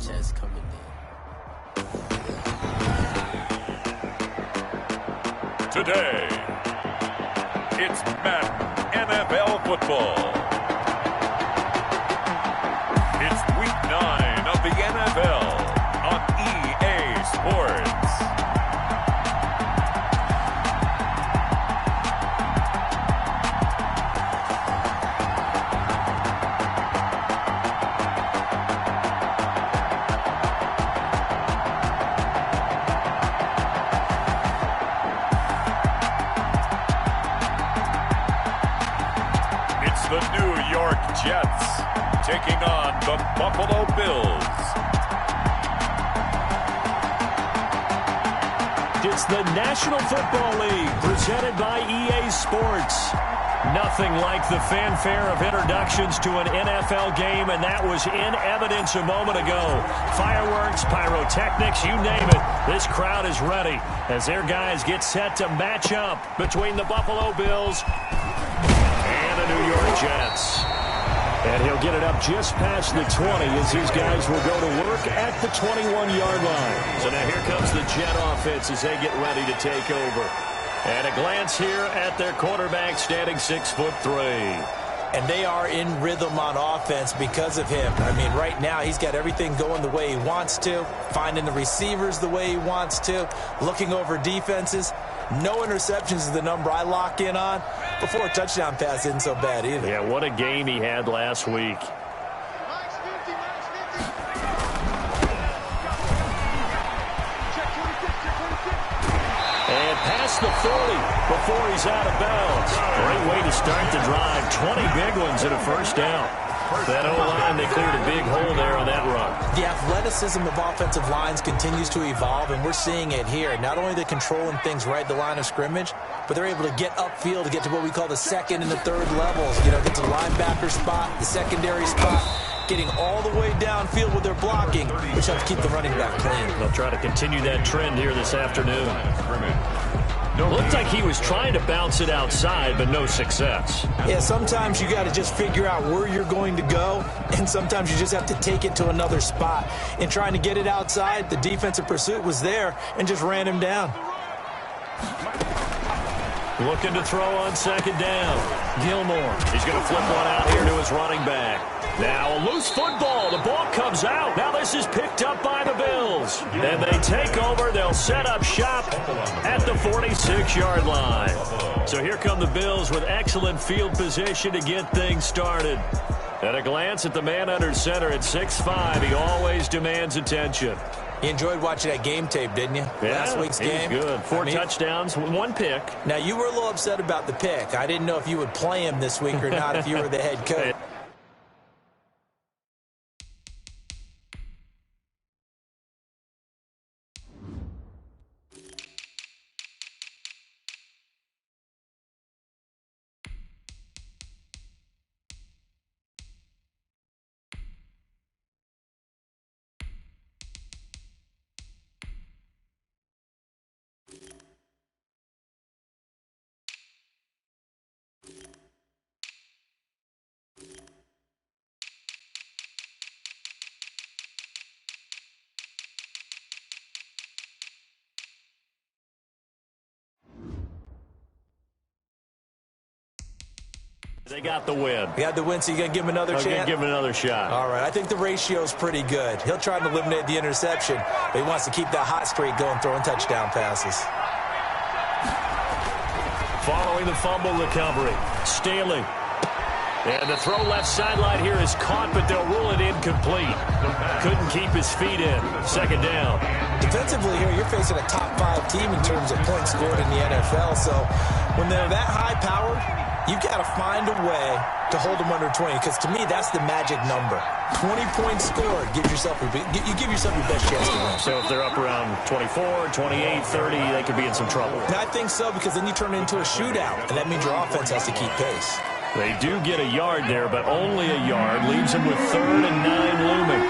Sanchez coming in. Today, it's Madden NFL football. It's week 9 of the NFL on EA Sports. The New York Jets taking on the Buffalo Bills. It's the National Football League presented by EA Sports. Nothing like the fanfare of introductions to an NFL game, and that was in evidence a moment ago. Fireworks, pyrotechnics, you name it. This crowd is ready as their guys get set to match up between the Buffalo Bills and the New York Jets. And he'll get it up just past the 20 as these guys will go to work at the 21-yard line. So now here comes the Jet offense as they get ready to take over. And a glance here at their quarterback standing 6'3". And they are in rhythm on offense because of him. I mean, right now he's got everything going the way he wants to, finding the receivers the way he wants to, looking over defenses. No interceptions is the number I lock in on. Before a touchdown pass isn't so bad either. Yeah, what a game he had last week. And past the 40 before he's out of bounds. Great way to start the drive. 20 big ones and a first down. That O-line, they cleared a big hole there on that run. The athleticism of offensive lines continues to evolve, and we're seeing it here. Not only are they controlling things right at the line of scrimmage, but they're able to get upfield to get to what we call the second and the third levels. You know, get to the linebacker spot, the secondary spot, getting all the way downfield with their blocking, which helps keep the running back clean. They'll try to continue that trend here this afternoon. Looked like he was trying to bounce it outside, but no success. Yeah, sometimes you got to just figure out where you're going to go, and sometimes you just have to take it to another spot. In trying to get it outside, the defensive pursuit was there and just ran him down. Looking to throw on second down. Gilmore. He's going to flip one out here to his running back. Now a loose football. The ball comes out. Now this is picked up by the Bills. And they take over. They'll set up shop at the 46-yard line. So here come the Bills with excellent field position to get things started. At a glance at the man under center at 6'5", he always demands attention. You enjoyed watching that game tape, didn't you? Yeah, last week's game. Good. Four touchdowns, one pick. Now, you were a little upset about the pick. I didn't know if you would play him this week or not if you were the head coach. They got the win. They got the win, so you're going to give him another chance? Give him another shot. All right, I think the ratio's pretty good. He'll try to eliminate the interception, but he wants to keep that hot streak going, throwing touchdown passes. Following the fumble recovery, Staley. And the throw left sideline here is caught, but they'll rule it incomplete. Couldn't keep his feet in. Second down. Defensively here, you're facing a top-5 team in terms of points scored in the NFL, so when they're that high-powered, you've got to find a way to hold them under 20, because to me, that's the magic number. 20 points scored, you give yourself your best chance to win. So if they're up around 24, 28, 30, they could be in some trouble. And I think so, because then you turn it into a shootout, and that means your offense has to keep pace. They do get a yard there, but only a yard. Leaves them with 3rd and 9 looming.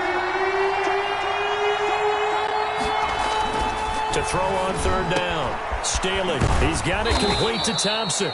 To throw on 3rd down. Staley, he's got it complete to Thompson.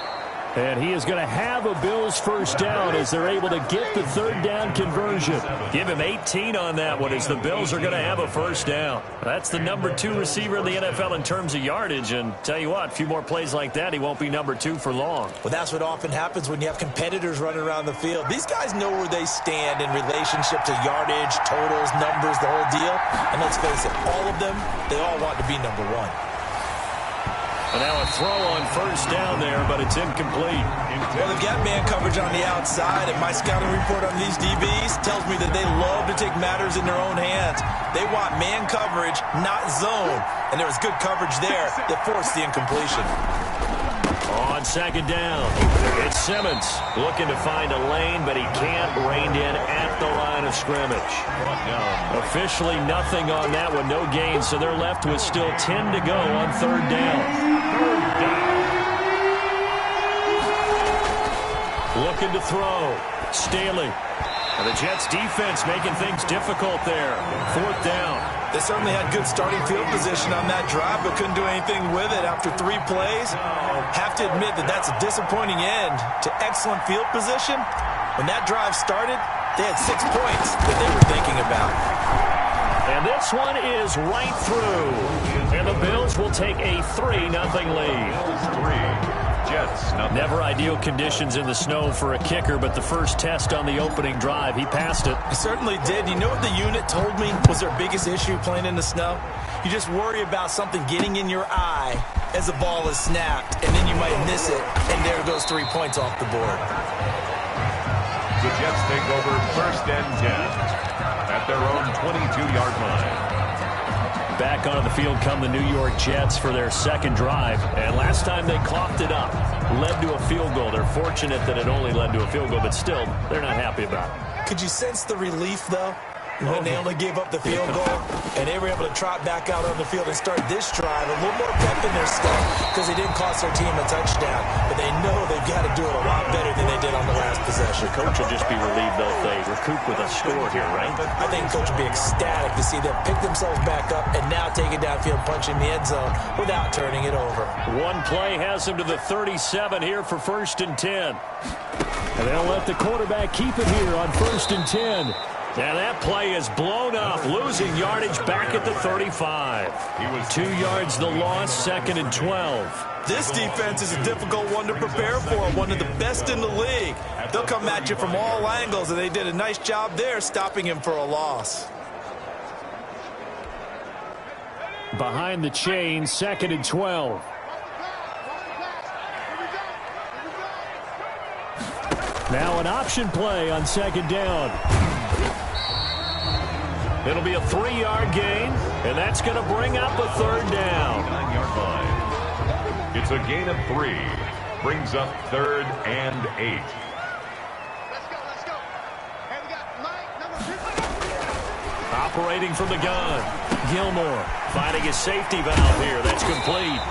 And he is going to have a Bills first down as they're able to get the third down conversion. Give him 18 on that one as the Bills are going to have a first down. That's the number 2 receiver in the NFL in terms of yardage. And tell you what, a few more plays like that, he won't be number 2 for long. Well, that's what often happens when you have competitors running around the field. These guys know where they stand in relationship to yardage, totals, numbers, the whole deal. And let's face it, all of them, they all want to be number 1. And now a throw on first down there, but it's incomplete. Well, they've got man coverage on the outside, and my scouting report on these DBs tells me that they love to take matters in their own hands. They want man coverage, not zone. And there was good coverage there that forced the incompletion. On second down, it's Simmons looking to find a lane, but he can't rein in at the line of scrimmage. Officially nothing on that one, no gain, so they're left with still 10 to go on third down. Looking to throw, Staley. And the Jets defense making things difficult there. Fourth down. They certainly had good starting field position on that drive, but couldn't do anything with it after 3 plays. Have to admit that that's a disappointing end to excellent field position. When that drive started, they had 6 points that they were thinking about. And this one is right through. And the Bills will take a 3-0 lead. Jets, never ideal conditions in the snow for a kicker, but the first test on the opening drive, he passed it. He certainly did. You know what the unit told me was their biggest issue playing in the snow? You just worry about something getting in your eye as the ball is snapped, and then you might miss it, and there goes 3 points off the board. The Jets take over first and 10 at their own 22-yard line. Back onto the field come the New York Jets for their second drive. And last time they coughed it up, led to a field goal. They're fortunate that it only led to a field goal, but still, they're not happy about it. Could you sense the relief, though? When they only gave up the field goal, and they were able to trot back out on the field and start this drive a little more pep in their step because they didn't cost their team a touchdown. But they know they've got to do it a lot better than they did on the last possession. The coach will just be relieved, though, if they recoup with a score here, right? I think the coach will be ecstatic to see them pick themselves back up and now take it downfield, punching the end zone without turning it over. One play has them to the 37 here for first and 10. And they'll let the quarterback keep it here on first and 10. And that play is blown up, losing yardage back at the 35. He was 2 yards the loss, second and 12. This defense is a difficult one to prepare for, one of the best in the league. They'll come at you from all angles, and they did a nice job there stopping him for a loss. Behind the chain, second and 12. Now an option play on second down. It'll be a 3-yard gain, and that's going to bring up a third down. 9-yard line. It's a gain of 3. Brings up third and 8. Let's go. Hey, we got Mike, number 2. Operating from the gun. Gilmore finding his safety valve here. That's complete.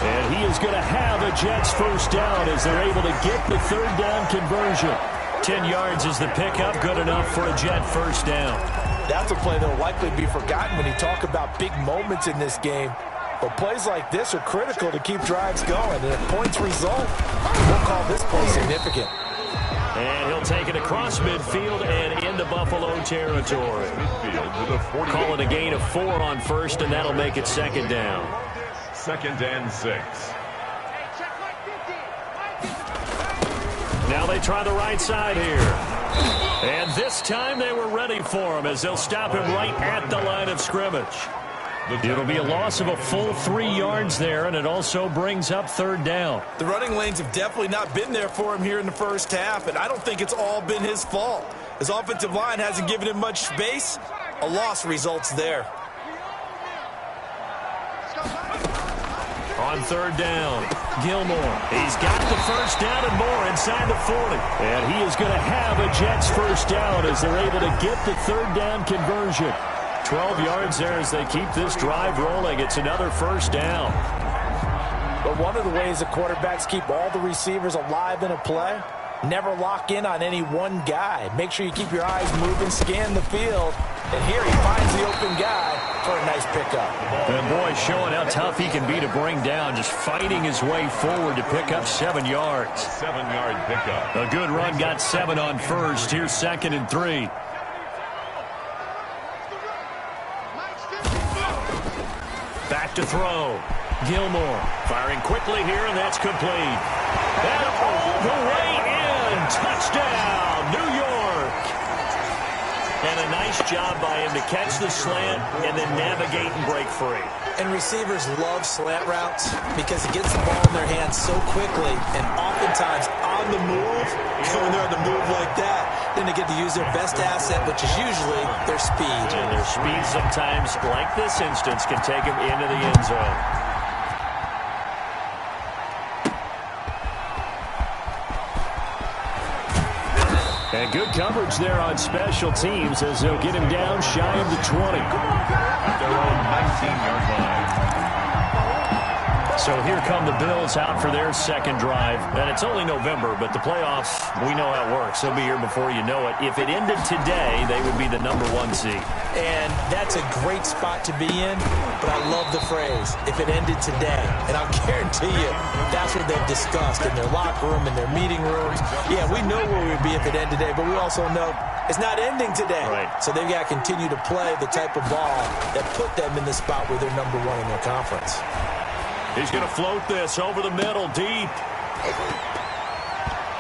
And he is going to have a Jets first down as they're able to get the third down conversion. 10 yards is the pickup, good enough for a Jet first down. That's a play that will likely be forgotten when you talk about big moments in this game. But plays like this are critical to keep drives going. And if points result, we'll call this play significant. And he'll take it across midfield and into Buffalo territory. Call it a gain of 4 on first, and that'll make it second down. Second and 6. Now they try the right side here. And this time they were ready for him as they'll stop him right at the line of scrimmage. It'll be a loss of a full 3 yards there, and it also brings up third down. The running lanes have definitely not been there for him here in the first half, and I don't think it's all been his fault. His offensive line hasn't given him much space. A loss results there. On third down, Gilmore. He's got the first down and more inside the 40. And he is going to have a Jets first down as they're able to get the third down conversion. 12 yards there as they keep this drive rolling. It's another first down. But one of the ways the quarterbacks keep all the receivers alive in a play, never lock in on any one guy. Make sure you keep your eyes moving, scan the field, And here he finds the open guy for a nice pickup. And boy, showing how tough he can be to bring down, just fighting his way forward to pick up 7 yards. 7-yard pickup. A good run, got 7 on first. Here's 2nd and 3. Back to throw. Gilmore firing quickly here, and that's complete. And all the way in. Touchdown, New York. And a nice job by him to catch the slant and then navigate and break free. And receivers love slant routes because it gets the ball in their hands so quickly, and oftentimes on the move, when they're on the move like that, then they get to use their best asset, which is usually their speed. And their speed sometimes, like this instance, can take them into the end zone. And good coverage there on special teams as they'll get him down shy of the 20. At their own 19-yard line. So here come the Bills out for their second drive. And it's only November, but the playoffs, we know how it works. They'll be here before you know it. If it ended today, they would be the #1 seed. And that's a great spot to be in, but I love the phrase, if it ended today. And I'll guarantee you, that's what they've discussed in their locker room, in their meeting rooms. Yeah, we know where we'd be if it ended today, but we also know it's not ending today. Right. So they've got to continue to play the type of ball that put them in the spot where they're #1 in their conference. He's going to float this over the middle, deep.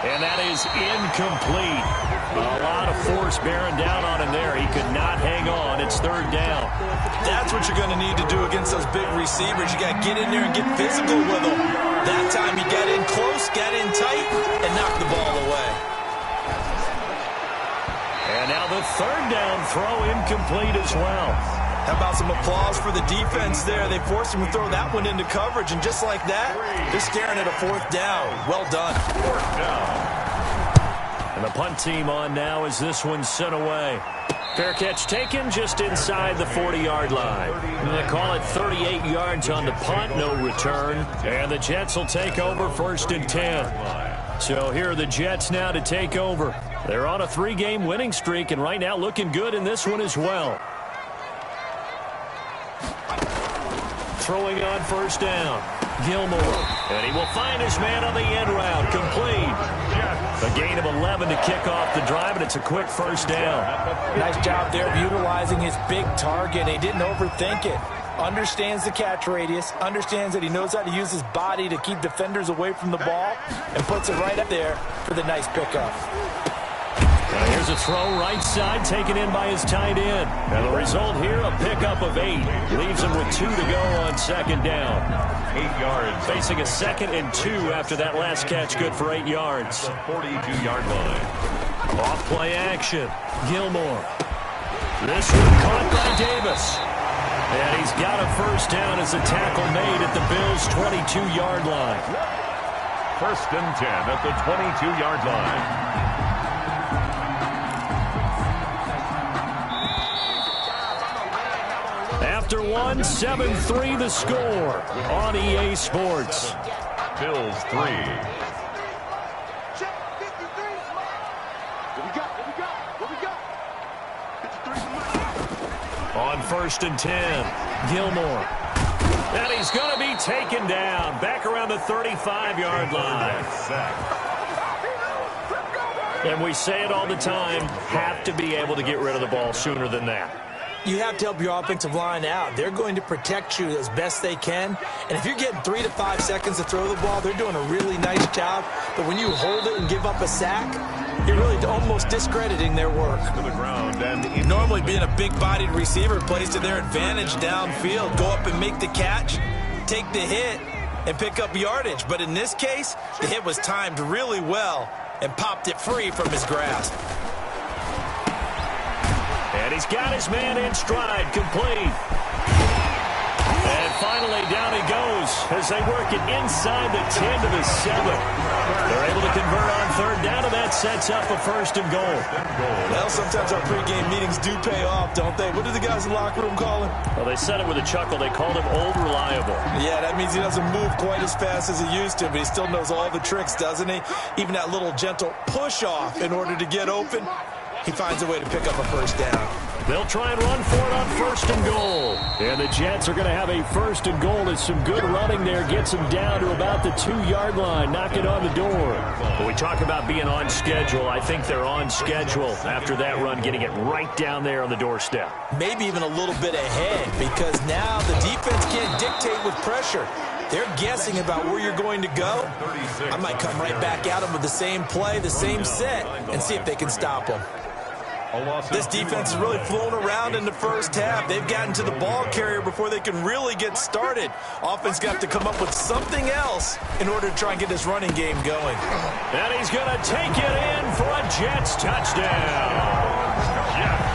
And that is incomplete. A lot of force bearing down on him there. He could not hang on. It's 3rd down. That's what you're going to need to do against those big receivers. You got to get in there and get physical with them. That time he got in close, got in tight, and knocked the ball away. And now the 3rd down throw incomplete as well. How about some applause for the defense there? They forced him to throw that one into coverage, and just like that, they're staring at a 4th down. Well done. 4th down. And the punt team on now as this one's sent away. Fair catch taken just inside the 40-yard line. And they call it 38 yards on the punt, no return. And the Jets will take over 1st and 10. So here are the Jets now to take over. They're on a 3-game winning streak, and right now looking good in this one as well. Throwing on 1st down. Gilmore. And he will find his man on the end route. Complete. A gain of 11 to kick off the drive, and it's a quick 1st down. Nice job there of utilizing his big target. He didn't overthink it. Understands the catch radius. Understands that he knows how to use his body to keep defenders away from the ball. And puts it right up there for the nice pickup. Here's a throw right side taken in by his tight end. And the result here, a pickup of 8. Leaves him with 2 to go on 2nd down. 8 yards. Facing a 2nd and 2 after that last catch, good for 8 yards. 42-yard line. Off play action. Gilmore. This one caught by Davis. And he's got a 1st down as a tackle made at the Bills' 22-yard line. 1st and 10 at the 22-yard line. After 1, 7-3 the score on EA Sports. Bills 3. Check 53. What we got? What we got? What we got? 53. On 1st and 10, Gilmore. And he's going to be taken down back around the 35-yard line. And we say it all the time, have to be able to get rid of the ball sooner than that. You have to help your offensive line out. They're going to protect you as best they can. And if you're getting 3 to 5 seconds to throw the ball, they're doing a really nice job. But when you hold it and give up a sack, you're really almost discrediting their work. To the ground and Normally being a big-bodied receiver plays to their advantage downfield. Go up and make the catch, take the hit, and pick up yardage. But in this case, the hit was timed really well and popped it free from his grasp. And he's got his man in stride, complete. And finally, down he goes as they work it inside the 10 to the 7. They're able to convert on 3rd down, and that sets up a 1st and goal. Well, sometimes our pregame meetings do pay off, don't they? What do the guys in the locker room call him? Well, they said it with a chuckle. They called him Old Reliable. Yeah, that means he doesn't move quite as fast as he used to, but he still knows all the tricks, doesn't he? Even that little gentle push-off in order to get open. He finds a way to pick up a 1st down. They'll try and run for it on 1st and goal. And the Jets are going to have a 1st and goal as some good running there gets them down to about the 2-yard line, knocking on the door. When we talk about being on schedule, I think they're on schedule after that run, getting it right down there on the doorstep. Maybe even a little bit ahead, because now the defense can't dictate with pressure. They're guessing about where you're going to go. I might come right back at them with the same play, the same set, and see if they can stop them. This defense is really flown around in the first half. They've gotten to the ball carrier before they can really get started. Offense got to come up with something else in order to try and get this running game going. And he's going to take it in for a Jets touchdown.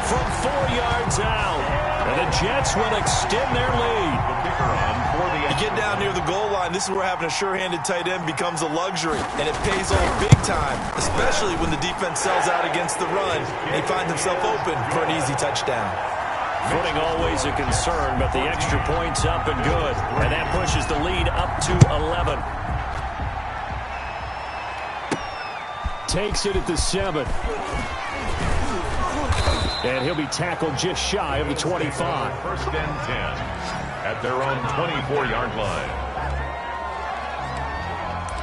From 4 yards out. And the Jets will extend their lead. You get down near the goal line, this is where having a sure-handed tight end becomes a luxury, and it pays off big time, especially when the defense sells out against the run and he finds himself open for an easy touchdown. Footing always a concern, but the extra point's up and good, and that pushes the lead up to 11. Takes it at the 7. And he'll be tackled just shy of the 25. 1st and 10 at their own 24-yard line.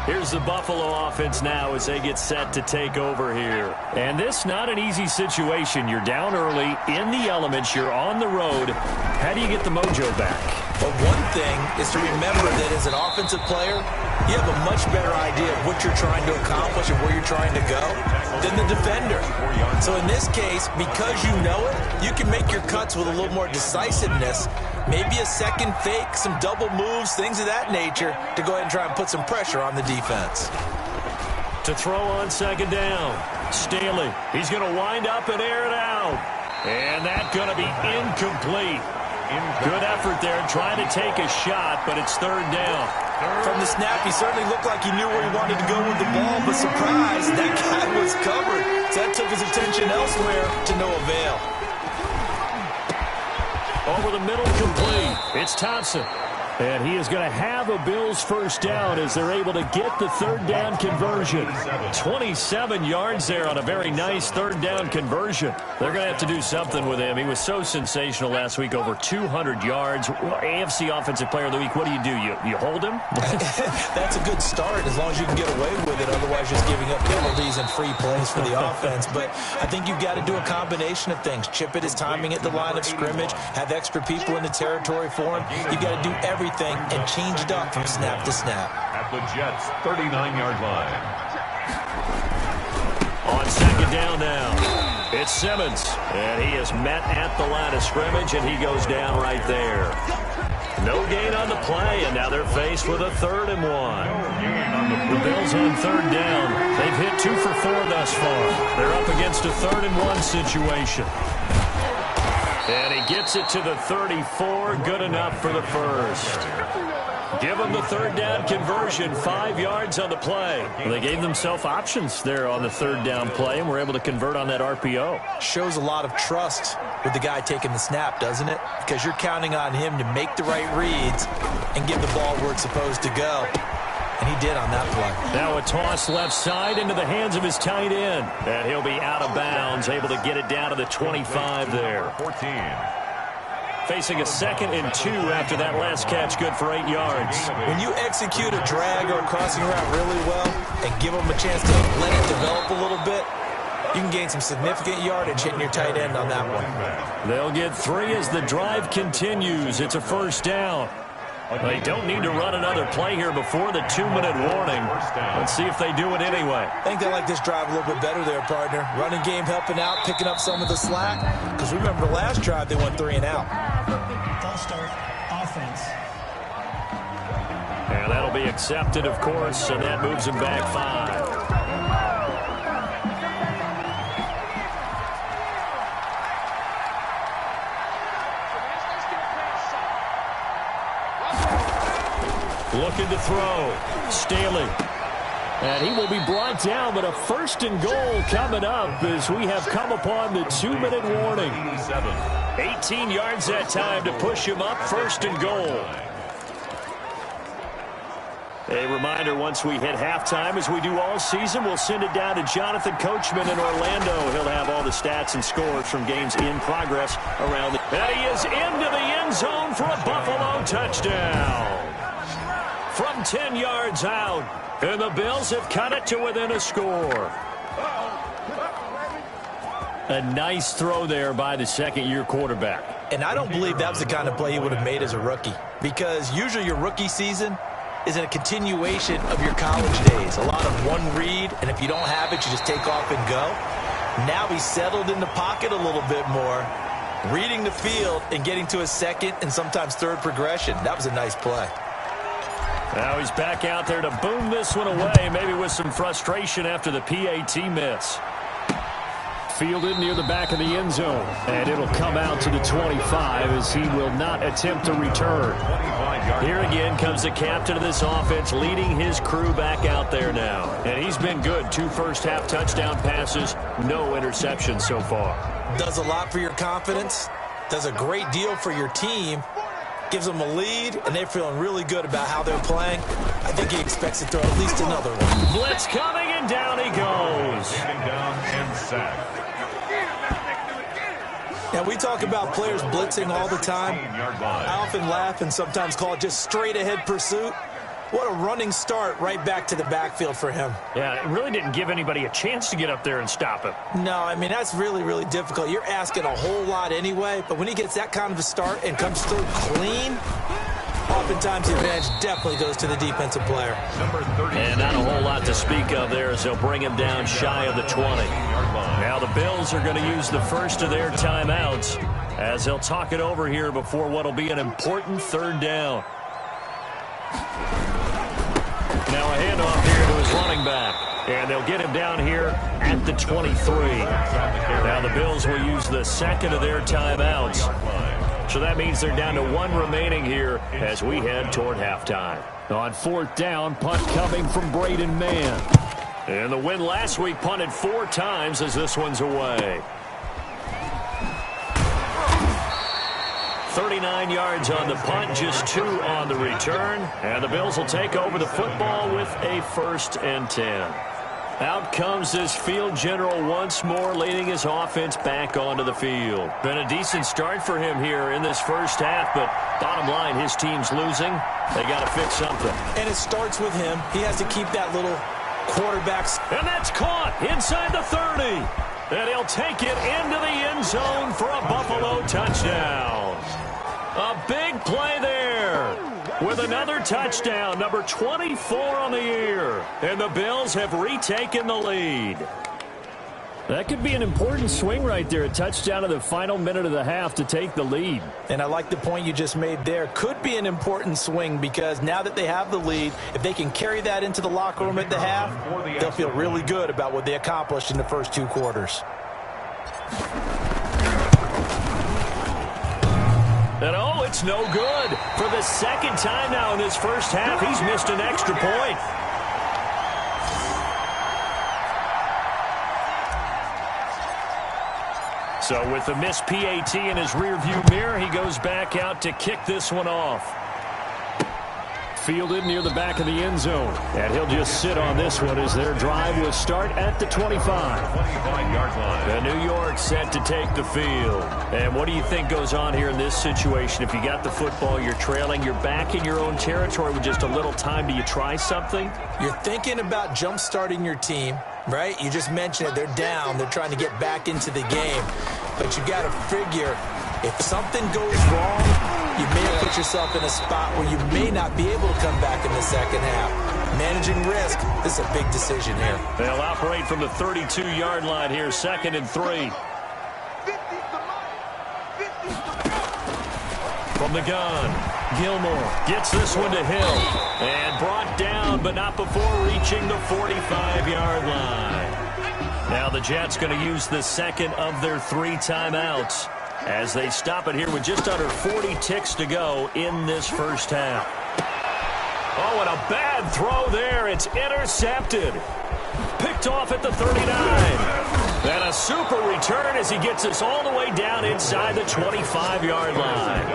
Here's the Buffalo offense now as they get set to take over here. And this not an easy situation. You're down early, in the elements, you're on the road. How do you get the mojo back? But one thing is to remember that as an offensive player, you have a much better idea of what you're trying to accomplish and where you're trying to go than the defender. So in this case, because you know it, you can make your cuts with a little more decisiveness. Maybe a second fake, some double moves, things of that nature to go ahead and try and put some pressure on the defense. To throw on 2nd down, Staley. He's going to wind up and air it out. And that's going to be incomplete. Good effort there trying to take a shot, but it's 3rd down. From the snap, he certainly looked like he knew where he wanted to go with the ball, but surprise, that guy was covered. So that took his attention elsewhere to no avail. Over the middle, complete. It's Thompson. And he is going to have a Bills 1st down as they're able to get the 3rd down conversion. 27 yards there on a very nice 3rd down conversion. They're going to have to do something with him. He was so sensational last week, over 200 yards. AFC Offensive Player of the Week, what do? You hold him? That's a good start as long as you can get away with it. Otherwise, just giving up penalties and free plays for the offense. But I think you've got to do a combination of things. Chip it his timing at the line of scrimmage. Have extra people in the territory for him. You've got to do everything and change it up from snap to snap. At the Jets' 39-yard line. On 2nd down now, it's Simmons. And he is met at the line of scrimmage, and he goes down right there. No gain on the play, and now they're faced with a 3rd and 1. The Bills on 3rd down. They've hit 2 for 4 thus far. They're up against a 3rd and 1 situation. And he gets it to the 34. Good enough for the 1st. Give them the 3rd down conversion. 5 yards on the play. Well, they gave themselves options there on the 3rd down play and were able to convert on that RPO. Shows a lot of trust with the guy taking the snap, doesn't it? Because you're counting on him to make the right reads and get the ball where it's supposed to go. And he did on that play. Now a toss left side into the hands of his tight end. And he'll be out of bounds, able to get it down to the 25 there. 14. Facing a 2nd and 2 after that last catch, good for 8 yards. When you execute a drag or a crossing route really well and give them a chance to let it develop a little bit, you can gain some significant yardage hitting your tight end on that one. They'll get 3 as the drive continues. It's a 1st down. They don't need to run another play here before the 2-minute warning. Let's see if they do it anyway. I think they like this drive a little bit better there, partner. Running game helping out, picking up some of the slack. Because remember, the last drive, they went 3 and out. False start, offense. And that'll be accepted, of course, and that moves them back 5. Looking to throw. Staley. And he will be brought down, but a 1st and goal coming up as we have come upon the 2-minute warning. 18 yards that time to push him up, 1st and goal. A reminder, once we hit halftime, as we do all season, we'll send it down to Jonathan Coachman in Orlando. He'll have all the stats and scores from games in progress around the... And he is into the end zone for a Buffalo touchdown. From 10 yards out, and the Bills have cut it to within a score. A nice throw there by the second-year quarterback. And I don't believe that was the kind of play he would have made as a rookie, because usually your rookie season is a continuation of your college days. A lot of one read, and if you don't have it, you just take off and go. Now he's settled in the pocket a little bit more, reading the field and getting to a second and sometimes third progression. That was a nice play. Now he's back out there to boom this one away, maybe with some frustration after the PAT miss. Fielded near the back of the end zone, and it'll come out to the 25 as he will not attempt to return. Here again comes the captain of this offense, leading his crew back out there now. And he's been good. 2 first-half touchdown passes, no interceptions so far. Does a lot for your confidence, does a great deal for your team, gives them a lead, and they're feeling really good about how they're playing. I think he expects to throw at least another one. Blitz coming, and down he goes. Down and sacked. Now, we talk about players blitzing all the time. I often laugh and sometimes call it just straight-ahead pursuit. What a running start right back to the backfield for him. Yeah, it really didn't give anybody a chance to get up there and stop him. No, I mean, that's really, really difficult. You're asking a whole lot anyway, but when he gets that kind of a start and comes through clean, oftentimes the advantage definitely goes to the defensive player. And not a whole lot to speak of there as they'll bring him down shy of the 20. Now the Bills are going to use the first of their timeouts as they'll talk it over here before what will be an important third down. Now a handoff here to his running back. And they'll get him down here at the 23. Now the Bills will use the second of their timeouts. So that means they're down to 1 remaining here as we head toward halftime. On 4th down, punt coming from Braden Mann. And the win last week punted 4 times as this one's away. 39 yards on the punt, just 2 on the return. And the Bills will take over the football with a 1st and 10. Out comes this field general once more, leading his offense back onto the field. Been a decent start for him here in this first half, but bottom line, his team's losing. They got to fix something. And it starts with him. He has to keep that little quarterback. And that's caught inside the 30. And he'll take it into the end zone for a Buffalo touchdown. A big play there with another touchdown, number 24 on the year. And the Bills have retaken the lead. That could be an important swing right there, a touchdown of the final minute of the half to take the lead. And I like the point you just made there. Could be an important swing because now that they have the lead, if they can carry that into the locker room at the half, they'll feel really good about what they accomplished in the first 2 quarters. And oh, it's no good. For the second time now in this first half, he's missed an extra point. So with the missed PAT in his rearview mirror, he goes back out to kick this one off. Fielded near the back of the end zone. And he'll just sit on this one as their drive will start at the 25. 25-yard line. The New York set to take the field. And what do you think goes on here in this situation? If you got the football, you're trailing, you're back in your own territory with just a little time. Do you try something? You're thinking about jump-starting your team, right? You just mentioned it. They're down. They're trying to get back into the game. But you got to figure if something goes wrong, you may have put yourself in a spot where you may not be able to come back in the second half. Managing risk, this is a big decision here. They'll operate from the 32-yard line here, 2nd and 3. From the gun, Gilmore gets this one to Hill. And brought down, but not before reaching the 45-yard line. Now the Jets going to use the second of their 3 timeouts as they stop it here with just under 40 ticks to go in this first half. Oh, and a bad throw there. It's intercepted. Picked off at the 39. And a super return as he gets us all the way down inside the 25-yard line.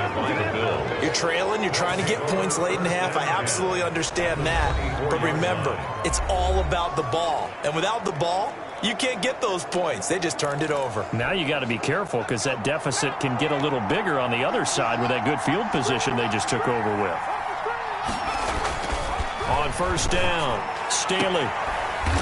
You're trailing. You're trying to get points late in the half. I absolutely understand that. But remember, it's all about the ball. And without the ball, you can't get those points. They just turned it over. Now you got to be careful because that deficit can get a little bigger on the other side with that good field position they just took over with. On first down, Staley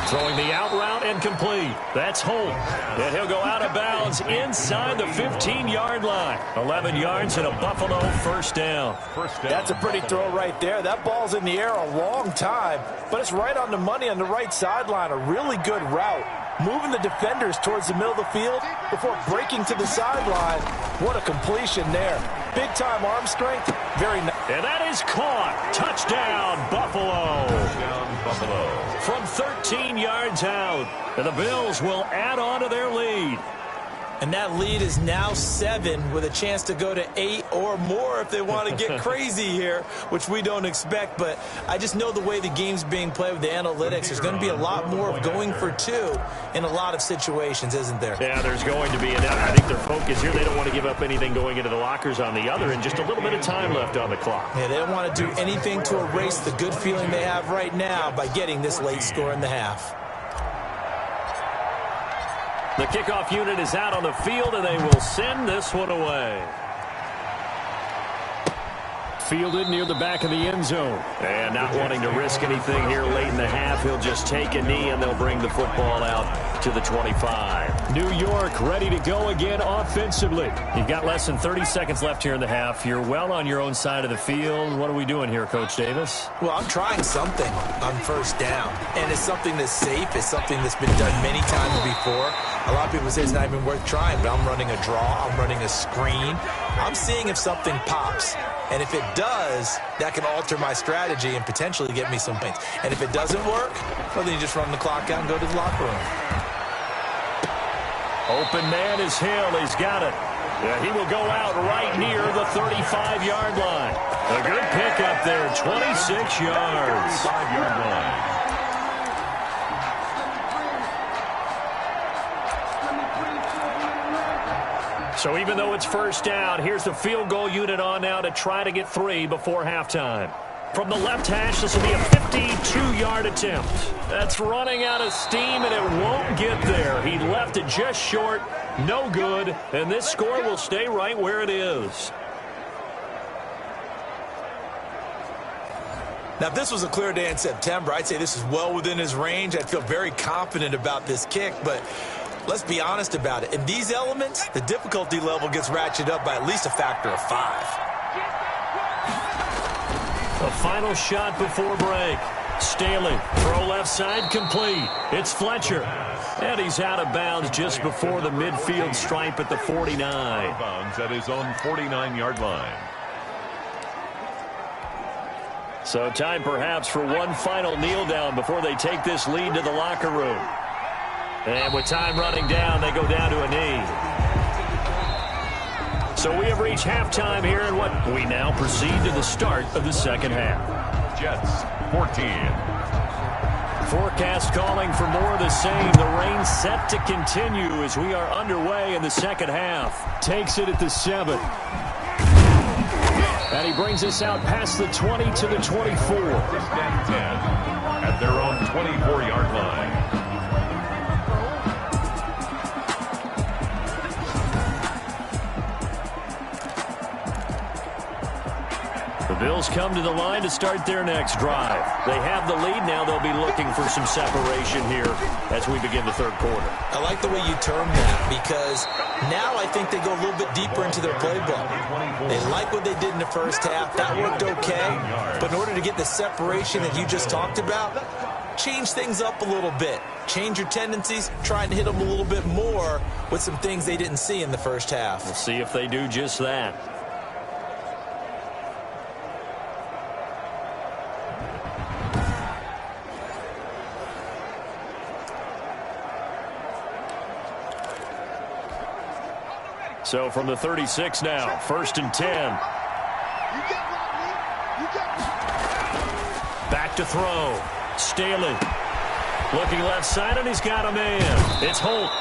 throwing the out route and complete. That's Holt. And he'll go out of bounds inside the 15-yard line. 11 yards and a Buffalo first down. That's a pretty throw right there. That ball's in the air a long time, but it's right on the money on the right sideline. A really good route. Moving the defenders towards the middle of the field before breaking to the sideline. What a completion there. Big-time arm strength. Very nice. And that is caught. Touchdown, Buffalo. Touchdown, Buffalo. From 13 yards out. And the Bills will add on to their lead. And that lead is now 7 with a chance to go to 8 or more if they want to get crazy here, which we don't expect. But I just know the way the game's being played with the analytics, there's going to be a lot more of going for 2 in a lot of situations, isn't there? Yeah, there's going to be. And I think their focus here, they don't want to give up anything going into the lockers on the other, and just a little bit of time left on the clock. Yeah, they don't want to do anything to erase the good feeling they have right now by getting this late score in the half. The kickoff unit is out on the field, and they will send this one away. Fielded near the back of the end zone. And not wanting to risk anything here late in the half, he'll just take a knee, and they'll bring the football out to the 25. New York ready to go again offensively. You've got less than 30 seconds left here in the half. You're well on your own side of the field. What are we doing here, Coach Davis? Well, I'm trying something on first down, and it's something that's safe. It's something that's been done many times before. A lot of people say it's not even worth trying, but I'm running a draw. I'm running a screen. I'm seeing if something pops. And if it does, that can alter my strategy and potentially get me some points. And if it doesn't work, well, then you just run the clock out and go to the locker room. Open man is Hill. He's got it. Yeah, he will go out right near the 35-yard line. A good pickup there, 26 yards. 35-yard line. So even though it's first down, here's the field goal unit on now to try to get 3 before halftime. From the left hash, this will be a 52-yard attempt. That's running out of steam, and it won't get there. He left it just short, no good, and this score will stay right where it is. Now, if this was a clear day in September, I'd say this is well within his range. I'd feel very confident about this kick, but let's be honest about it. In these elements, the difficulty level gets ratcheted up by at least a factor of 5. A final shot before break. Staley, throw left side, complete. It's Fletcher. And he's out of bounds just before the midfield stripe at the 49. Bounds at his own 49-yard line. So time perhaps for one final kneel down before they take this lead to the locker room. And with time running down, they go down to a knee. So we have reached halftime here in what we now proceed to the start of the second half. Jets 14. Forecast calling for more of the same. The rain set to continue as we are underway in the second half. Takes it at the 7. And he brings us out past the 20 to the 24. First and 10 at their own 24-yard line. The Bills come to the line to start their next drive. They have the lead. Now they'll be looking for some separation here as we begin the third quarter. I like the way you term that because now I think they go a little bit deeper into their playbook. They like what they did in the first half. That worked okay. But in order to get the separation that you just talked about, change things up a little bit. Change your tendencies. Try and hit them a little bit more with some things they didn't see in the first half. We'll see if they do just that. So from the 36 now, first and 10. Back to throw. Staley looking left side, and he's got a man. It's Holt.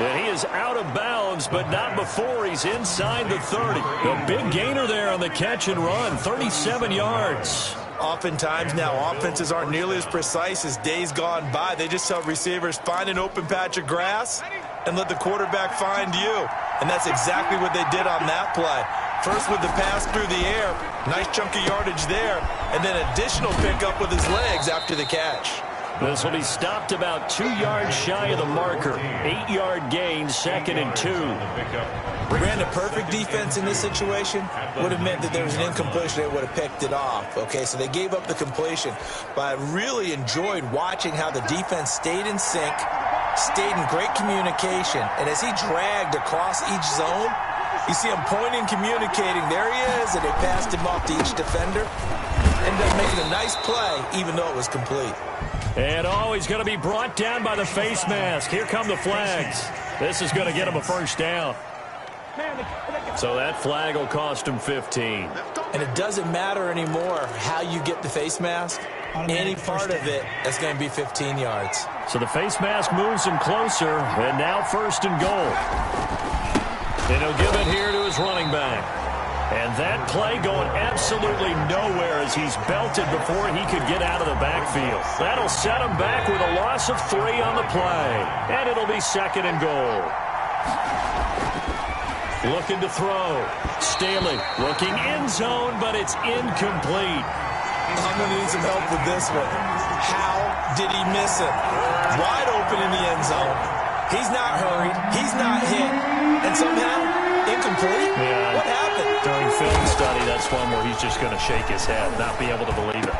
And he is out of bounds, but not before he's inside the 30. A big gainer there on the catch and run, 37 yards. Oftentimes now, offenses aren't nearly as precise as days gone by. They just tell receivers, find an open patch of grass and let the quarterback find you. And that's exactly what they did on that play. First with the pass through the air, nice chunky yardage there, and then additional pickup with his legs after the catch. This will be stopped about 2 yards shy of the marker. 8-yard gain, 2nd and 2. Ran a perfect defense in this situation. Would have meant that there was an incompletion. They would have picked it off. Okay, so they gave up the completion. But I really enjoyed watching how the defense stayed in sync, stayed in great communication. And as he dragged across each zone, you see him pointing, communicating. There he is, and they passed him off to each defender. Ended up making a nice play, even though it was complete. And he's going to be brought down by the face mask. Here come the flags. This is going to get him a first down. So that flag will cost him 15. And it doesn't matter anymore how you get the face mask. Any part of it, that's going to be 15 yards. So the face mask moves him closer, and now 1st and goal. And he'll give it here to his running back. And that play going absolutely nowhere as he's belted before he could get out of the backfield. That'll set him back with a loss of 3 on the play. And it'll be 2nd and goal. Looking to throw. Staley looking end zone, but it's incomplete. I'm going to need some help with this one. How did he miss it? Wide open in the end zone. He's not hurried. He's not hit. And somehow, incomplete? Yeah. What happened? During film study, that's one where he's just going to shake his head, not be able to believe it.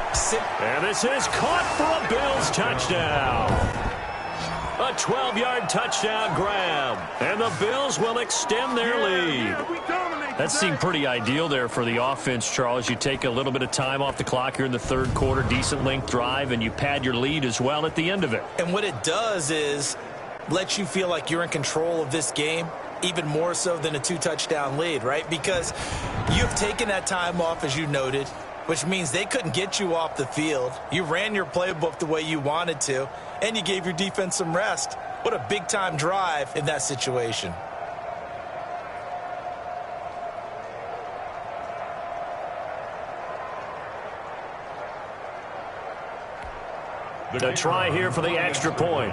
And this is caught for a Bills touchdown. A 12-yard touchdown grab. And the Bills will extend their lead. That seemed pretty ideal there for the offense, Charles. You take a little bit of time off the clock here in the 3rd quarter, decent length drive, and you pad your lead as well at the end of it. And what it does is let you feel like you're in control of this game, even more so than a 2-touchdown lead, right? Because you've taken that time off, as you noted, which means they couldn't get you off the field. You ran your playbook the way you wanted to, and you gave your defense some rest. What a big-time drive in that situation. The try here for the extra point.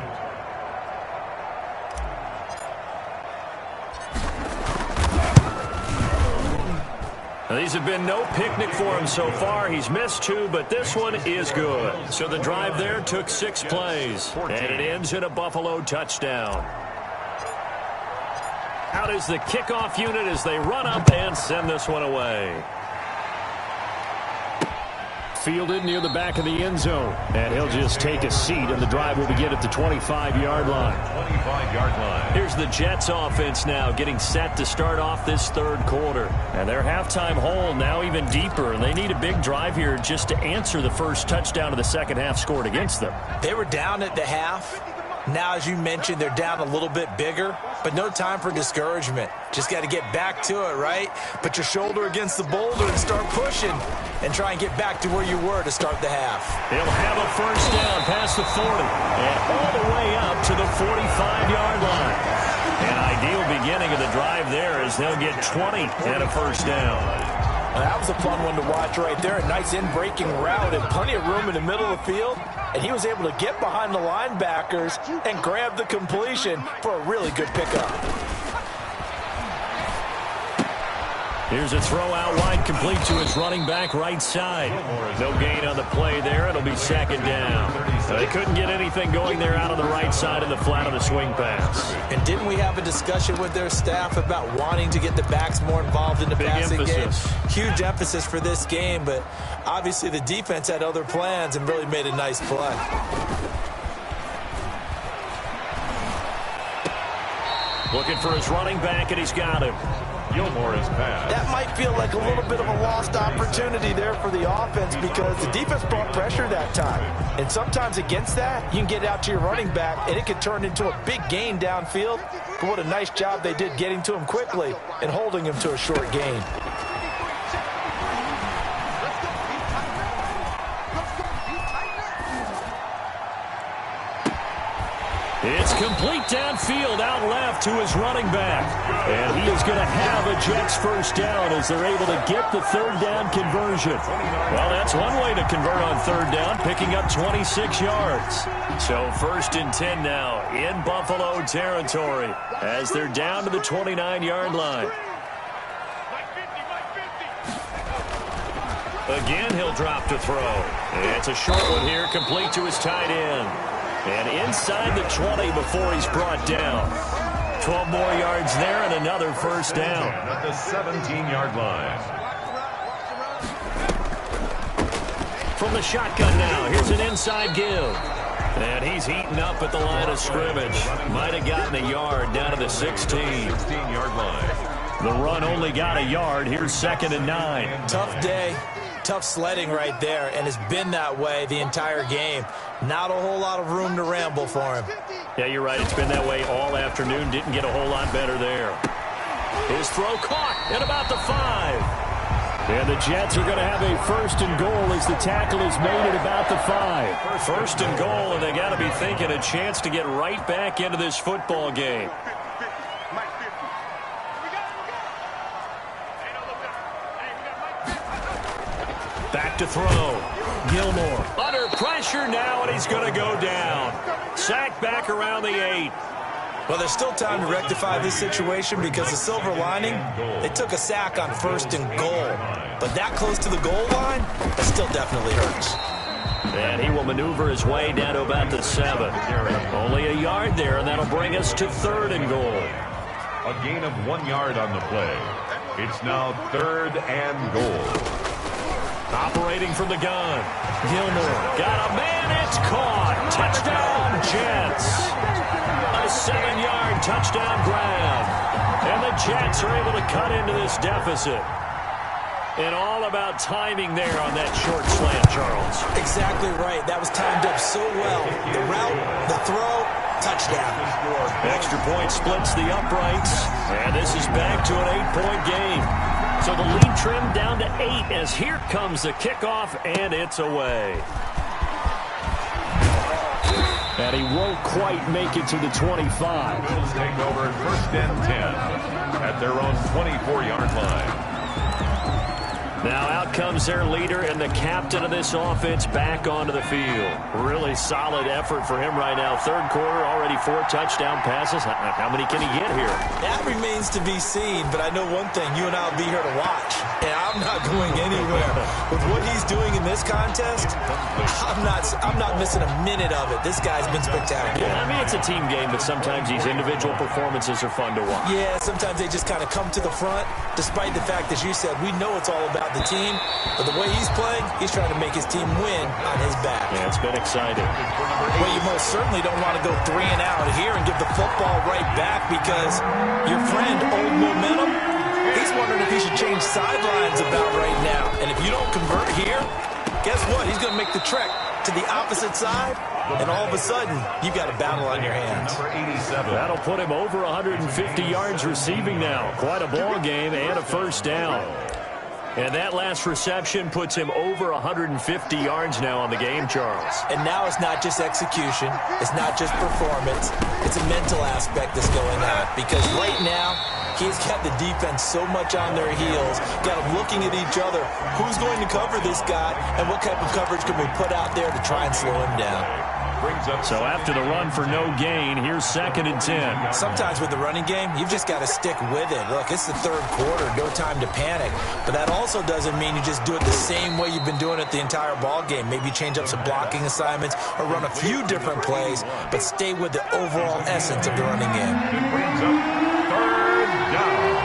Now, these have been no picnic for him so far. He's missed 2, but this one is good. So the drive there took 6 plays, and it ends in a Buffalo touchdown. Out is the kickoff unit as they run up and send this one away. Fielded near the back of the end zone. And he'll just take a seat, and the drive will begin at the 25-yard line. 25-yard line. Here's the Jets offense now getting set to start off this 3rd quarter. And their halftime hole now even deeper, and they need a big drive here just to answer the first touchdown of the second half scored against them. They were down at the half. Now, as you mentioned, they're down a little bit bigger, but no time for discouragement. Just got to get back to it, right? Put your shoulder against the boulder and start pushing and try and get back to where you were to start the half. He'll have a first down past the 40 and all the way up to the 45-yard line. An ideal beginning of the drive there as they'll get 20 and a first down. That was a fun one to watch right there. A nice in-breaking route and plenty of room in the middle of the field. And he was able to get behind the linebackers and grab the completion for a really good pickup. Here's a throw out wide, complete to his running back right side. No gain on the play there. It'll be 2nd down. They couldn't get anything going there out on the right side of the flat of the swing pass. And didn't we have a discussion with their staff about wanting to get the backs more involved in the passing game? Huge emphasis for this game, but obviously the defense had other plans and really made a nice play. Looking for his running back, and he's got him. Gilmore is passed. That might feel like a little bit of a lost opportunity there for the offense because the defense brought pressure that time. And sometimes against that, you can get out to your running back, and it could turn into a big gain downfield. But what a nice job they did getting to him quickly and holding him to a short gain. It's complete downfield, out left to his running back. And he is going to have a Jets first down as they're able to get the third down conversion. Well, that's one way to convert on third down, picking up 26 yards. So 1st and 10 now in Buffalo territory as they're down to the 29-yard line. Again, he'll drop to throw. It's a short one here, complete to his tight end. And inside the 20 before he's brought down. 12 more yards there and another first down. At the 17-yard line. From the shotgun now, here's an inside give. And he's heating up at the line of scrimmage. Might have gotten a yard down to the 16-yard line. The run only got a yard. Here's 2nd and 9. Tough day. Tough sledding right there, and it's been that way the entire game. Not a whole lot of room to ramble for him. Yeah, you're right. It's been that way all afternoon. Didn't get a whole lot better there. His throw caught at about the 5. And the Jets are going to have a 1st and goal as the tackle is made at about the 5. 1st and goal, and they got to be thinking a chance to get right back into this football game. Back to throw. Gilmore under pressure now, and he's going to go down. Sacked back around the 8. Well, there's still time to rectify this situation because the silver lining, they took a sack on 1st and goal. But that close to the goal line, that still definitely hurts. And he will maneuver his way down to about the 7. Only a yard there, and that'll bring us to 3rd and goal. A gain of 1 yard on the play. It's now 3rd and goal. Operating from the gun. Gilmore got a man. It's caught. Touchdown, Jets. A 7-yard touchdown grab. And the Jets are able to cut into this deficit. And all about timing there on that short slant, Charles. Exactly right. That was timed up so well. The route, the throw, touchdown. Extra point splits the uprights. And this is back to an 8-point game. So the lead trimmed down to 8 as here comes the kickoff, and it's away. And he won't quite make it to the 25. Bills take over 1st and 10 at their own 24-yard line. Now out comes their leader and the captain of this offense back onto the field. Really solid effort for him right now. 3rd quarter, already 4 touchdown passes. How many can he get here? That remains to be seen, but I know one thing. You and I will be here to watch, and I'm not going anywhere. With what he's doing in this contest, I'm not missing a minute of it. This guy's been spectacular. Yeah, I mean, it's a team game, but sometimes these individual performances are fun to watch. Yeah, sometimes they just kind of come to the front, despite the fact, as you said, we know it's all about the team, but the way he's playing, he's trying to make his team win on his back. Yeah, it's been exciting. Well, you most certainly don't want to go 3 and out here and give the football right back because your friend, Old Momentum, he's wondering if he should change sidelines about right now. And if you don't convert here, guess what? He's going to make the trek to the opposite side, and all of a sudden, you've got a battle on your hands. Number 87. That'll put him over 150 yards receiving now. Quite a ball game and a first down. And that last reception puts him over 150 yards now on the game, Charles. And now it's not just execution. It's not just performance. It's a mental aspect that's going on. Because right now, he's got the defense so much on their heels, got them looking at each other. Who's going to cover this guy? And what type of coverage can we put out there to try and slow him down? So after the run for no gain, here's 2nd and 10. Sometimes with the running game, you've just got to stick with it. Look, it's the 3rd quarter, no time to panic. But that also doesn't mean you just do it the same way you've been doing it the entire ball game. Maybe change up some blocking assignments or run a few different plays, but stay with the overall essence of the running game. It brings up 3rd down.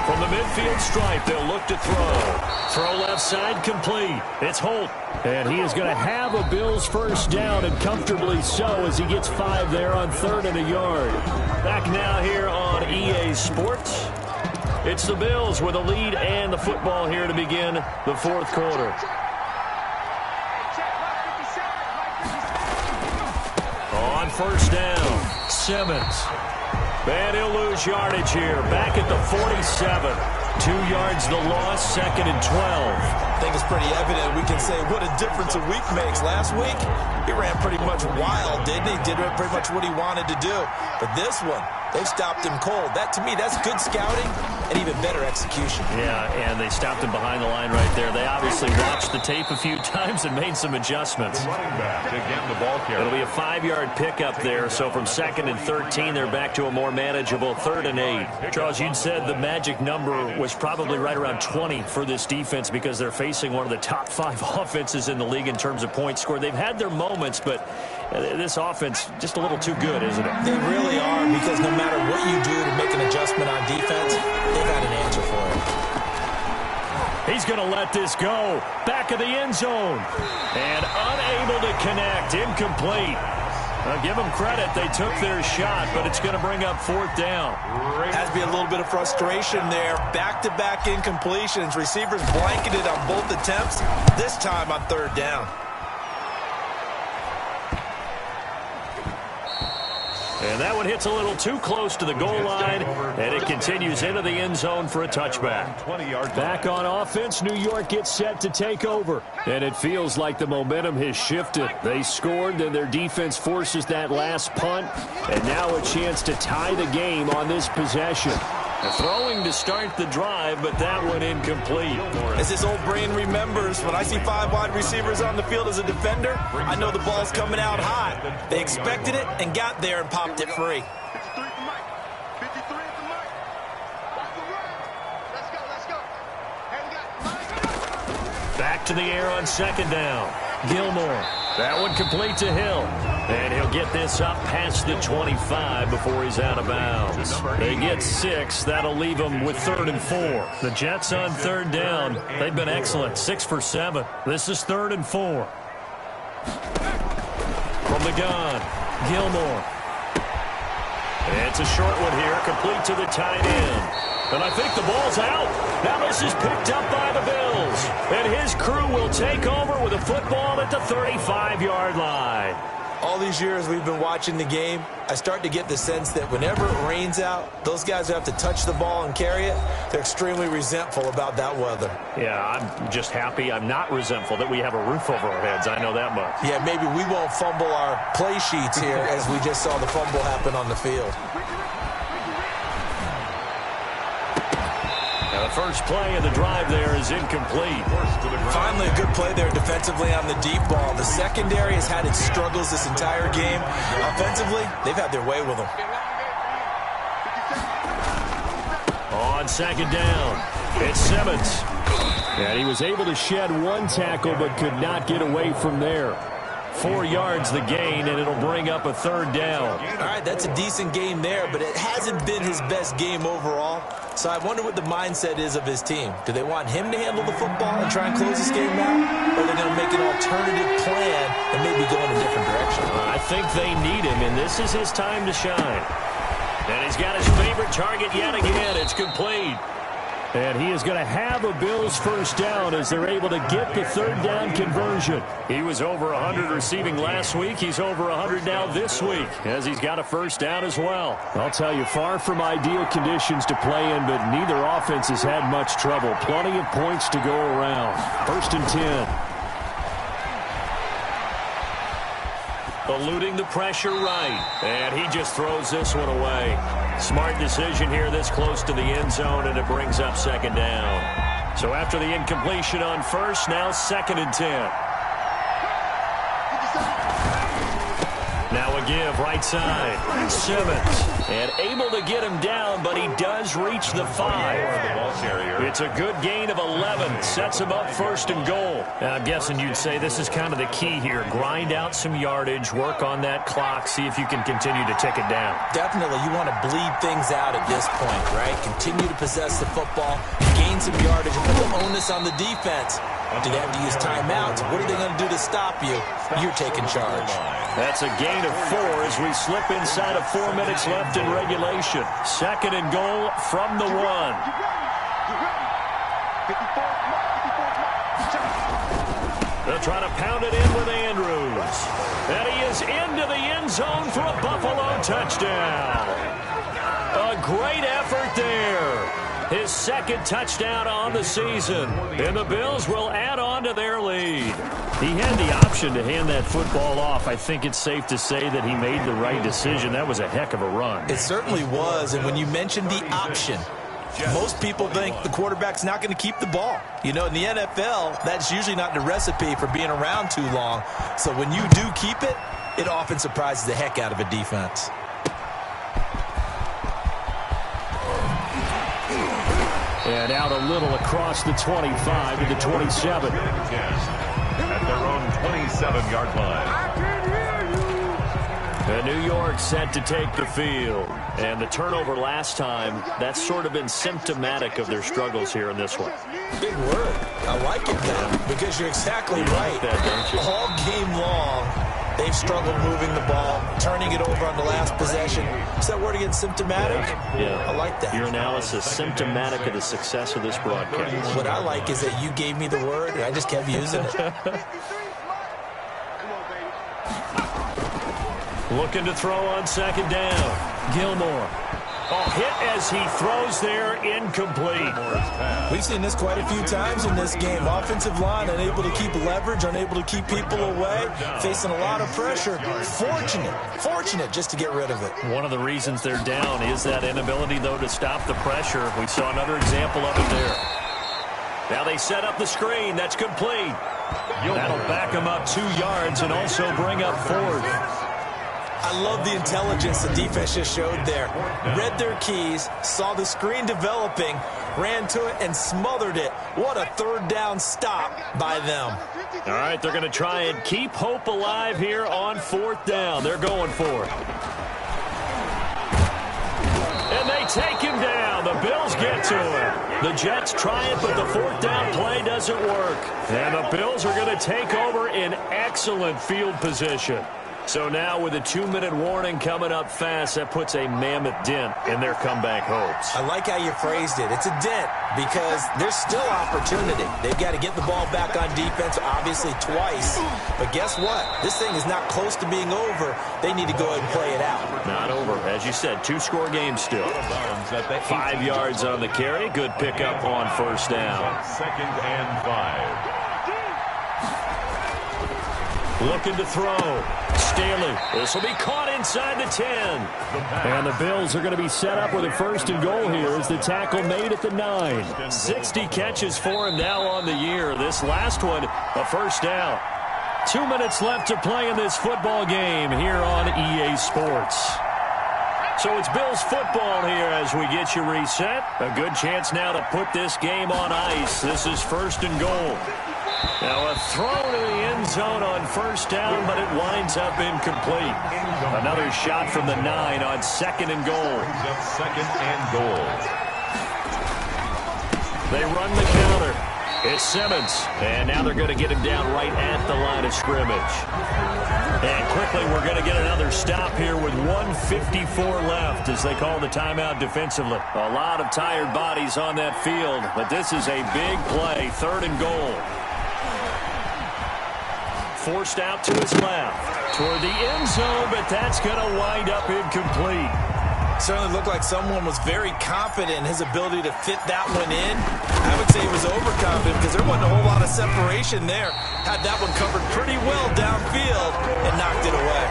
From the midfield stripe, they'll look to throw. Throw left side complete. It's Holt. And he is going to have a Bills first down, and comfortably so as he gets 5 there on 3rd and a yard. Back now here on EA Sports. It's the Bills with a lead and the football here to begin the 4th quarter. On first down, Simmons. And he'll lose yardage here. Back at the 47. 2 yards the loss, 2nd and 12. I think it's pretty evident. We can say what a difference a week makes. Last week, he ran pretty much wild, didn't he? Did pretty much what he wanted to do. But this one, they've stopped him cold. That, to me, that's good scouting and even better execution. Yeah, and they stopped him behind the line right there. They obviously watched the tape a few times and made some adjustments. Running back, again, the ball carrier. It'll be a 5-yard pickup there, so from 2nd and 13, they're back to a more manageable 3rd and 8. Charles, you'd said the magic number was probably right around 20 for this defense because they're facing one of the top 5 offenses in the league in terms of points scored. They've had their moments, but this offense just a little too good, isn't it? They really are, because no matter what you do to make an adjustment on defense, they've got an answer for it. He's going to let this go. Back of the end zone. And unable to connect. Incomplete. I'll give them credit. They took their shot, but it's going to bring up 4th down. Has to be a little bit of frustration there. Back-to-back incompletions. Receivers blanketed on both attempts, this time on 3rd down. And that one hits a little too close to the goal line, and it continues into the end zone for a touchback. Back on offense, New York gets set to take over. And it feels like the momentum has shifted. They scored, and their defense forces that last punt, and now a chance to tie the game on this possession. Throwing to start the drive, but that one incomplete. As this old brain remembers, when I see 5 wide receivers on the field as a defender, I know the ball's coming out high. They expected it and got there and popped it free. 53 at the mic. 53 at the mic. Watch the run. Let's go. And we got Mike. Back to the air on 2nd down. Gilmore. That one complete to Hill. And he'll get this up past the 25 before he's out of bounds. They get 6. That'll leave them with 3rd and 4. The Jets on 3rd down. They've been excellent. 6 for 7. This is 3rd and 4. From the gun, Gilmore. It's a short one here, complete to the tight end. And I think the ball's out. Now this is picked up by the Bills. And his crew will take over with a football at the 35-yard line. All these years we've been watching the game, I start to get the sense that whenever it rains out, those guys who have to touch the ball and carry it, they're extremely resentful about that weather. Yeah, I'm just happy I'm not resentful that we have a roof over our heads. I know that much. Yeah, maybe we won't fumble our play sheets here as we just saw the fumble happen on the field. Now the first play of the drive there is incomplete. Finally, a good play there defensively on the deep ball. The secondary has had its struggles this entire game. Offensively, they've had their way with them. On 2nd down, it's Simmons. And he was able to shed 1 tackle but could not get away from there. 4 yards the gain, and it'll bring up a 3rd down. All right, that's a decent game there, but it hasn't been his best game overall. So I wonder what the mindset is of his team. Do they want him to handle the football and try and close this game out? Or are they going to make an alternative plan and maybe go in a different direction? I think they need him, and this is his time to shine. And he's got his favorite target yet again. It's complete. And he is going to have a Bills first down as they're able to get the 3rd down conversion. He was over 100 receiving last week. He's over 100 now this week as he's got a first down as well. I'll tell you, far from ideal conditions to play in, but neither offense has had much trouble. Plenty of points to go around. 1st and 10. Eluding the pressure right. And he just throws this one away. Smart decision here this close to the end zone, and it brings up 2nd down. So after the incompletion on 1st, now 2nd and 10. Now a give right side. Simmons. And able to get him down, but he does reach the 5. It's a good gain of 11. Sets him up 1st and goal. Now, I'm guessing you'd say this is kind of the key here. Grind out some yardage, work on that clock, see if you can continue to tick it down. Definitely. You want to bleed things out at this point, right? Continue to possess the football, gain some yardage, and put the onus on the defense. Do they have to use timeouts? What are they going to do to stop you? You're taking charge. That's a gain of 4 as we slip inside of 4 minutes left in regulation. 2nd and goal from the 1. They'll try to pound it in with Andrews. And he is into the end zone for a Buffalo touchdown. A great effort there. His second touchdown on the season. And the Bills will add on to their lead. He had the option to hand that football off. I think it's safe to say that he made the right decision. That was a heck of a run. It certainly was. And when you mentioned the option, most people think the quarterback's not going to keep the ball. You know, in the NFL, that's usually not the recipe for being around too long. So when you do keep it, it often surprises the heck out of a defense. And out a little across the 25 to the 27. At their own 27-yard line. And New York set to take the field. And the turnover last time, that's sort of been symptomatic of their struggles here in this one. Big word. I like it now because you're exactly right. Like that, don't you? All game long, they've struggled moving the ball, turning it over on the last possession. Is that word again, symptomatic? Yeah. I like that. Your analysis, symptomatic of the success of this broadcast. What I like is that you gave me the word, and I just kept using it. Looking to throw on second down. Gilmore. Oh, hit as he throws there, incomplete. We've seen this quite a few times in this game. Offensive line unable to keep leverage, unable to keep people away, facing a lot of pressure. Fortunate just to get rid of it. One of the reasons they're down is that inability, though, to stop the pressure. We saw another example of it there. Now they set up the screen. That's complete. That'll back them up 2 yards and also bring up fourth. I love the intelligence the defense just showed there. Read their keys, saw the screen developing, ran to it, and smothered it. What a third down stop by them. All right, they're going to try and keep hope alive here on fourth down. They're going for it. And they take him down. The Bills get to him. The Jets try it, but the fourth down play doesn't work. And the Bills are going to take over in excellent field position. So now with a 2-minute warning coming up fast, that puts a mammoth dent in their comeback hopes. I like how you phrased it. It's a dent because there's still opportunity. They've got to get the ball back on defense, obviously twice. But guess what? This thing is not close to being over. They need to go ahead and play it out. Not over. As you said, 2-score game still. 5 yards on the carry. Good pickup on first down. Second and 5. Looking to throw. Staley. This will be caught inside the 10. And the Bills are going to be set up with a first and goal here as the tackle made at the 9. 60 catches for him now on the year. This last one, a first down. 2 minutes left to play in this football game here on EA Sports. So it's Bills football here as we get you reset. A good chance now to put this game on ice. This is first and goal. Now a throw to the end zone on first down, but it winds up incomplete. Another shot from the 9 on second and goal. Second and goal. They run the counter. It's Simmons. And now they're going to get him down right at the line of scrimmage. And quickly we're going to get another stop here with 1:54 left as they call the timeout defensively. A lot of tired bodies on that field, but this is a big play. Third and goal. Forced out to his left toward the end zone, but that's going to wind up incomplete. Certainly looked like someone was very confident in his ability to fit that one in. I would say he was overconfident because there wasn't a whole lot of separation there. Had that one covered pretty well downfield and knocked it away.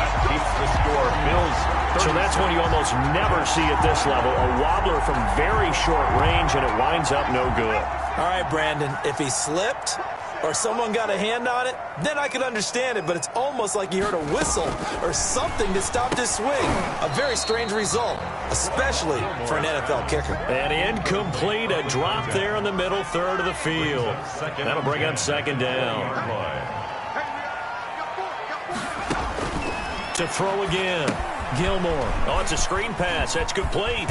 That keeps the score. Bills. So that's one you almost never see at this level. A wobbler from very short range, and it winds up no good. All right, Brandon, if he slipped or someone got a hand on it, then I could understand it, but it's almost like he heard a whistle or something that stopped his swing. A very strange result, especially for an NFL kicker. And incomplete, a drop there in the middle third of the field. That'll bring up second down. To throw again, Gilmore. Oh, it's a screen pass. That's complete.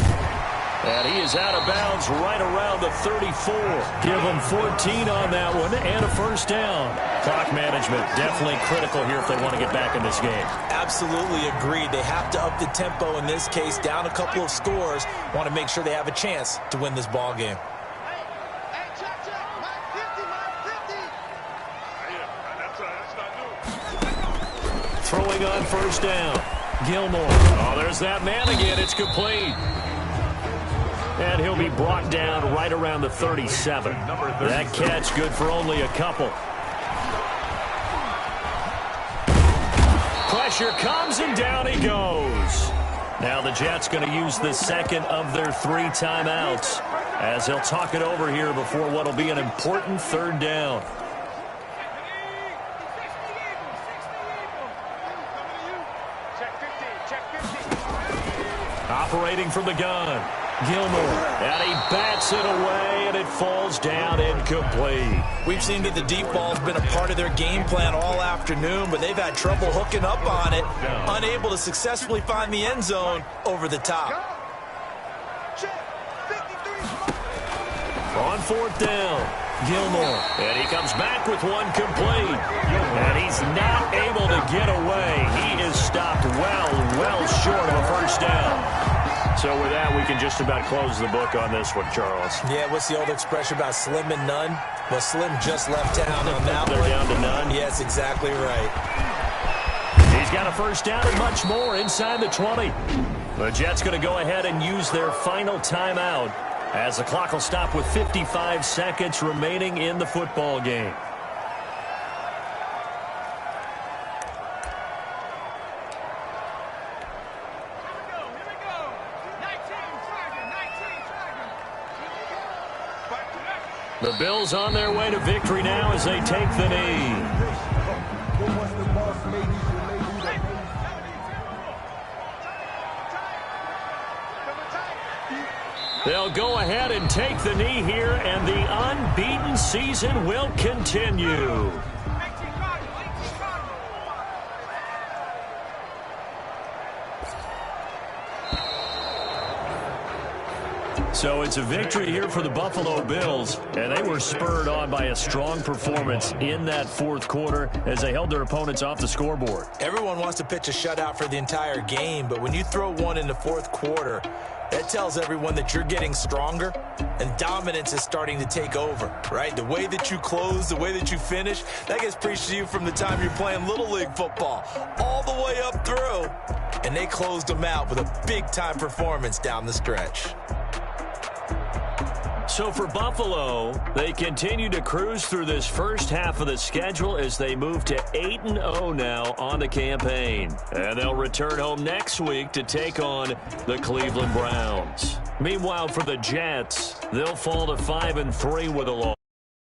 And he is out of bounds right around the 34. Give him 14 on that one and a first down. Clock management definitely critical here if they want to get back in this game. Absolutely agreed. They have to up the tempo in this case, down a couple of scores. Want to make sure they have a chance to win this ball game. Throwing on first down. Gilmore. Oh, there's that man again. It's complete. And he'll be brought down right around the 37. That catch good for only a couple. Pressure comes, and down he goes. Now the Jets going to use the second of their 3 timeouts as they'll talk it over here before what will be an important third down. Operating from the gun, Gilmore, and he bats it away, and it falls down incomplete. We've seen that the deep ball's been a part of their game plan all afternoon, but they've had trouble hooking up on it, unable to successfully find the end zone over the top. On 4th down, Gilmore, and he comes back with one complete, and he's not able to get away. He is stopped well short of a first down. So with that, we can just about close the book on this one, Charles. Yeah, what's the old expression about slim and none? Well, Slim just left town on that one. They're down to none? Yes, exactly right. He's got a first down and much more inside the 20. The Jets going to go ahead and use their final timeout as the clock will stop with 55 seconds remaining in the football game. The Bills on their way to victory now as they take the knee. They'll go ahead and take the knee here, and the unbeaten season will continue. So it's a victory here for the Buffalo Bills, and they were spurred on by a strong performance in that 4th quarter as they held their opponents off the scoreboard. Everyone wants to pitch a shutout for the entire game, but when you throw one in the 4th quarter, that tells everyone that you're getting stronger and dominance is starting to take over, right? The way that you close, the way that you finish, that gets preached to you from the time you're playing Little League football all the way up through, and they closed them out with a big-time performance down the stretch. So for Buffalo, they continue to cruise through this first half of the schedule as they move to 8-0 now on the campaign. And they'll return home next week to take on the Cleveland Browns. Meanwhile, for the Jets, they'll fall to 5-3 with a loss.